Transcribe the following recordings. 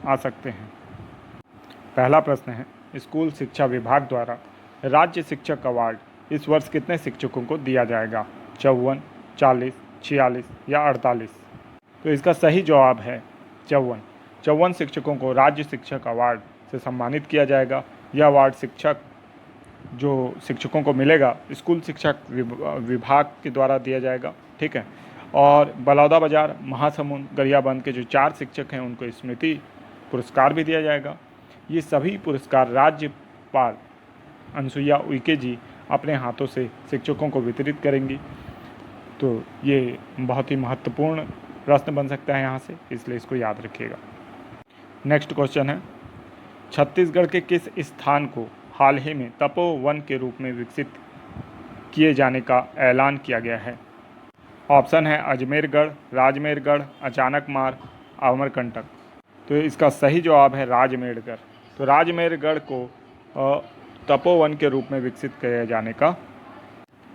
आ सकते हैं। पहला प्रश्न है, स्कूल शिक्षा विभाग द्वारा राज्य शिक्षक अवार्ड इस वर्ष कितने शिक्षकों को दिया जाएगा? 54, 40, 46 या 48? तो इसका सही जवाब है 54। 54 शिक्षकों को राज्य शिक्षक अवार्ड से सम्मानित किया जाएगा। यह अवार्ड शिक्षकों को मिलेगा स्कूल शिक्षा विभाग के द्वारा दिया जाएगा, ठीक है। और बलौदाबाजार, महासमुंद, गरियाबंद के जो 4 शिक्षक हैं उनको स्मृति पुरस्कार भी दिया जाएगा। ये सभी पुरस्कार राज्यपाल अनुसुईया उइके जी अपने हाथों से शिक्षकों को वितरित करेंगी। तो ये बहुत ही महत्वपूर्ण प्रश्न बन सकता है यहाँ से, इसलिए इसको याद रखिएगा। नेक्स्ट क्वेश्चन है, छत्तीसगढ़ के किस स्थान को हाल ही में तपोवन के रूप में विकसित किए जाने का ऐलान किया गया है? ऑप्शन है अजमेरगढ़, राजमेरगढ़, अचानकमार, अमरकंटक। तो इसका सही जवाब है राजमेरगढ़। तो राजमेरगढ़ को तपोवन के रूप में विकसित किए जाने का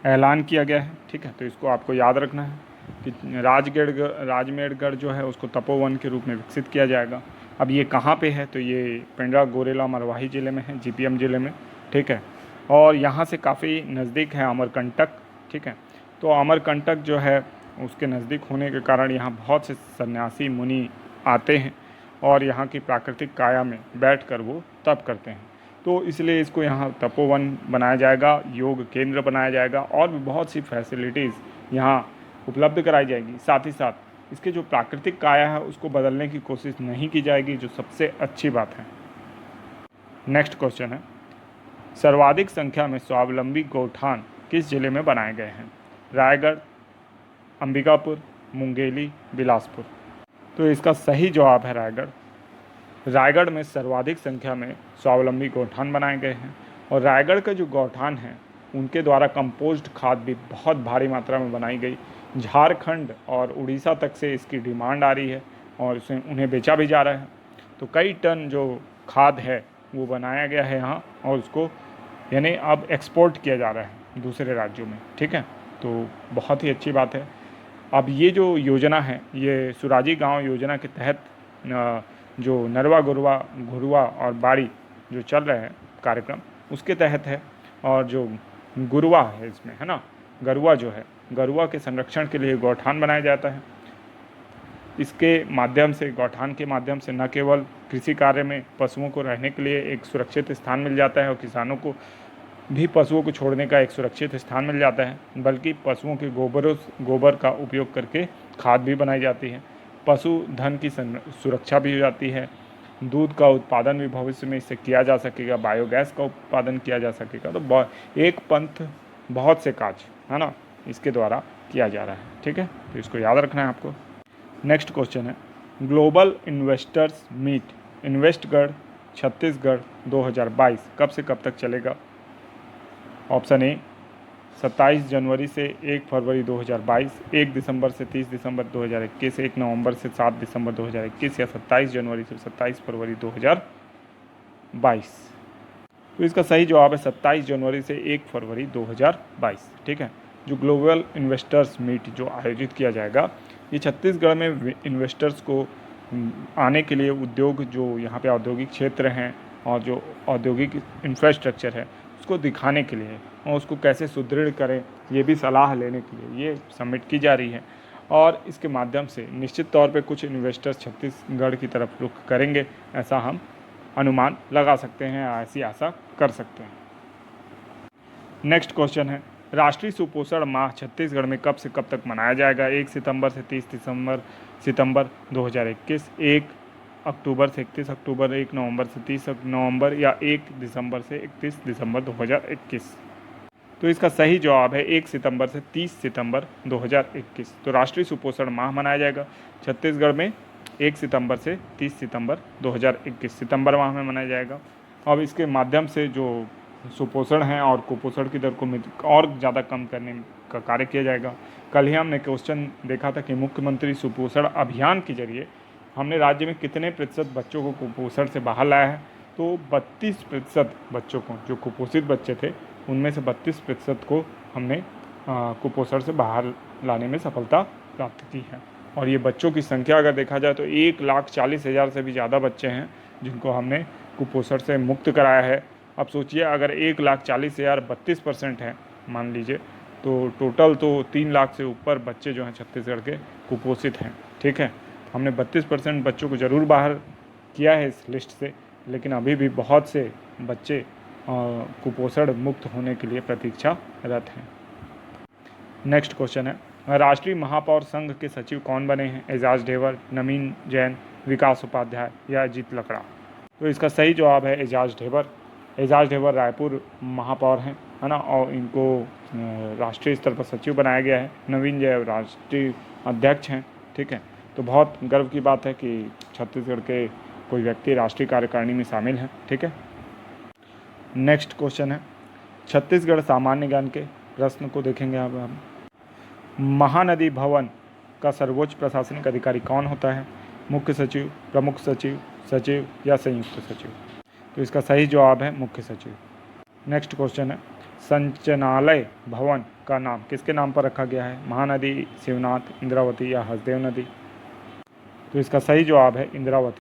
ऐलान किया गया है, ठीक है। तो इसको आपको याद रखना है कि राजमेरगढ़ जो है उसको तपोवन के रूप में विकसित किया जाएगा। अब ये कहाँ पे है? तो ये पेंड्रा गोरेला मरवाही ज़िले में है, जीपीएम ज़िले में, ठीक है। और यहाँ से काफ़ी नज़दीक है अमरकंटक, ठीक है। तो अमरकंटक जो है उसके नज़दीक होने के कारण यहाँ बहुत से सन्यासी मुनि आते हैं और यहाँ की प्राकृतिक काया में बैठकर वो तप करते हैं। तो इसलिए इसको यहाँ तपोवन बनाया जाएगा, योग केंद्र बनाया जाएगा और भी बहुत सी फैसिलिटीज़ यहाँ उपलब्ध कराई जाएगी। साथ ही साथ इसके जो प्राकृतिक काया है उसको बदलने की कोशिश नहीं की जाएगी, जो सबसे अच्छी बात है। नेक्स्ट क्वेश्चन है, सर्वाधिक संख्या में स्वावलंबी गौठान किस जिले में बनाए गए हैं? रायगढ़, अंबिकापुर, मुंगेली, बिलासपुर। तो इसका सही जवाब है रायगढ़। रायगढ़ में सर्वाधिक संख्या में स्वावलंबी गौठान बनाए गए हैं और रायगढ़ का जो गौठान है उनके द्वारा कंपोस्ट खाद भी बहुत भारी मात्रा में बनाई गई। झारखंड और उड़ीसा तक से इसकी डिमांड आ रही है और उन्हें बेचा भी जा रहा है। तो कई टन जो खाद है वो बनाया गया है यहाँ और उसको यानी अब एक्सपोर्ट किया जा रहा है दूसरे राज्यों में, ठीक है। तो बहुत ही अच्छी बात है। अब ये जो योजना है ये सुराजी गांव योजना के तहत जो नरवा घुरुआ और बाड़ी जो चल रहे हैं कार्यक्रम उसके तहत है। और जो गुरुआ है इसमें, है ना, गरुआ जो है, गरुआ के संरक्षण के लिए गौठान बनाया जाता है। इसके माध्यम से, गौठान के माध्यम से न केवल कृषि कार्य में पशुओं को रहने के लिए एक सुरक्षित स्थान मिल जाता है और किसानों को भी पशुओं को छोड़ने का एक सुरक्षित स्थान मिल जाता है, बल्कि पशुओं के गोबर का उपयोग करके खाद भी बनाई जाती है। पशुधन की सुरक्षा भी हो जाती है। दूध का उत्पादन भी भविष्य में इससे किया जा सकेगा, बायोगैस का उत्पादन किया जा सकेगा। तो एक पंथ बहुत से काज, है ना, इसके द्वारा किया जा रहा है, ठीक है। तो इसको याद रखना है आपको। नेक्स्ट क्वेश्चन है, ग्लोबल इन्वेस्टर्स मीट इन्वेस्टगढ़ छत्तीसगढ़ 2022 कब से कब तक चलेगा? ऑप्शन ए 27 जनवरी से 1 फरवरी 2022, 1 दिसंबर से 30 दिसंबर 2021, 1 नवंबर से 7 दिसंबर 2021 या 27 जनवरी से 27 फरवरी 2022। तो इसका सही जवाब है 27 जनवरी से 1 फरवरी 2022, ठीक है। जो ग्लोबल इन्वेस्टर्स मीट जो आयोजित किया जाएगा ये छत्तीसगढ़ में इन्वेस्टर्स को आने के लिए उद्योग, जो यहाँ पे औद्योगिक क्षेत्र हैं और जो औद्योगिक इंफ्रास्ट्रक्चर है उसको दिखाने के लिए और उसको कैसे सुदृढ़ करें ये भी सलाह लेने के लिए ये समिट की जा रही है। और इसके माध्यम से निश्चित तौर पे कुछ इन्वेस्टर्स छत्तीसगढ़ की तरफ रुख करेंगे, ऐसा हम अनुमान लगा सकते हैं, ऐसी आशा कर सकते हैं। नेक्स्ट क्वेश्चन है, राष्ट्रीय सुपोषण माह छत्तीसगढ़ में कब से कब तक मनाया जाएगा? 1 सितंबर से 30 सितंबर 2021, 1 अक्टूबर से 31 अक्टूबर, 1 नवंबर से 30 नवंबर या 1 दिसंबर से 31 दिसंबर 2021? तो इसका सही जवाब है 1 सितंबर से 30 सितंबर 2021। तो राष्ट्रीय सुपोषण माह मनाया जाएगा छत्तीसगढ़ में 1 सितंबर से 30 सितंबर 2021, सितंबर माह में मनाया जाएगा। अब इसके माध्यम से जो सुपोषण है और कुपोषण की दर को और ज़्यादा कम करने का कार्य किया जाएगा। कल ही हमने क्वेश्चन देखा था कि मुख्यमंत्री सुपोषण अभियान के जरिए हमने राज्य में कितने प्रतिशत बच्चों को कुपोषण से बाहर लाया है? तो 32% बच्चों को, जो कुपोषित बच्चे थे उनमें से 32% को हमने कुपोषण से बाहर लाने में सफलता प्राप्त की है। और ये बच्चों की संख्या अगर देखा जाए तो 1,40,000 से भी ज़्यादा बच्चे हैं जिनको हमने कुपोषण से मुक्त कराया है। अब सोचिए अगर 1,40,000 32% है मान लीजिए, तो टोटल तो 3 लाख से ऊपर बच्चे जो हैं छत्तीसगढ़ के कुपोषित हैं। ठीक है, हमने 32% बच्चों को ज़रूर बाहर किया है इस लिस्ट से, लेकिन अभी भी बहुत से बच्चे कुपोषण मुक्त होने के लिए प्रतीक्षारत हैं। नेक्स्ट क्वेश्चन है, राष्ट्रीय महापौर संघ के सचिव कौन बने हैं? एजाज ढेबर, नवीन जैन, विकास उपाध्याय या अजीत लकड़ा? तो इसका सही जवाब है एजाज ढेबर। एजाज ढेबर रायपुर महापौर हैं, है ना, और इनको राष्ट्रीय स्तर पर सचिव बनाया गया है। नवीन जैन राष्ट्रीय अध्यक्ष हैं। ठीक है, तो बहुत गर्व की बात है कि छत्तीसगढ़ के कोई व्यक्ति राष्ट्रीय कार्यकारिणी में शामिल हैं। ठीक है, नेक्स्ट क्वेश्चन है, छत्तीसगढ़ सामान्य ज्ञान के प्रश्न को देखेंगे अब हम। महानदी भवन का सर्वोच्च प्रशासनिक अधिकारी कौन होता है? मुख्य सचिव, प्रमुख सचिव, सचिव या संयुक्त सचिव? तो इसका सही जवाब है मुख्य सचिव। नेक्स्ट क्वेश्चन है, संचनालय भवन का नाम किसके नाम पर रखा गया है? महानदी, शिवनाथ, इंद्रावती या हसदेव नदी? तो इसका सही जवाब है इंद्रावती।